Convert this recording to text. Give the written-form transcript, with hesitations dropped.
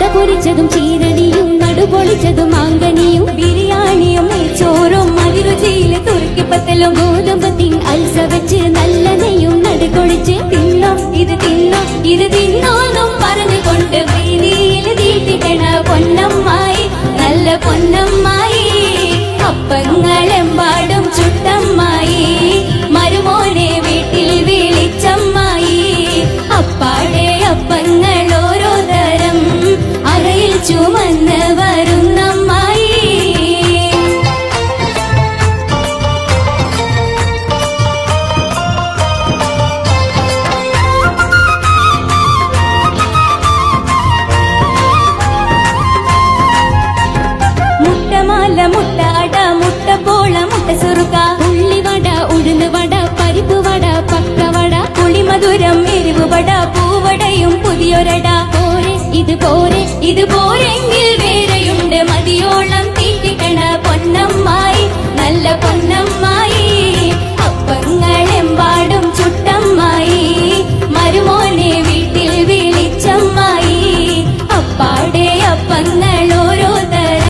പൊരിച്ചതും ചീരണിയും നടുപൊളിച്ചതും മാങ്കനിയും ബിരിയാണിയും നെയ്ച്ചോറും മതിരുചിയില് തുറക്കിപ്പത്തലും ഗോതമ്പത്തിൻ അൽസ വെച്ച് നല്ല നെയ്യും നടുകൊഴിച്ച് തിന്നോ ഇത് തിന്നോ ഇത് തിന്നോന്നും പറഞ്ഞുകൊണ്ട് വീതിയിൽ തീട്ടിക്കണ പൊന്നമ്മായി നല്ല പൊന്നമ്മായി അപ്പങ്ങളെമ്പാടും ചുട്ടമ്മായി മരുമോനെ വീട്ടിൽ വിളിച്ചമ്മായി അപ്പാടെ അപ്പങ്ങൾ ഓരോ തരം അറയിൽ ചുമന്ന് വരുന്നമ്മായി മുട്ടമാല മുട്ടാട മുട്ടപ്പോള മുട്ട സുറുക്ക ഉള്ളിവട ഉഴുന്നുവട പരിപ്പുവട പക്കവട പുളിമധുരം എരിവുവട പൂവടയും പുതിയൊരട പോരെ ഇത് പോരെങ്കിൽ വേറെയുണ്ട് മതിയോളം തീറ്റിക്കണ പൊന്നമ്മായി നല്ല പൊന്നമ്മായി അപ്പങ്ങളെമ്പാടും ചുട്ടമ്മായി മരുമോനെ വീട്ടിൽ വിളിച്ചമ്മായി അപ്പാടെ അപ്പങ്ങൾ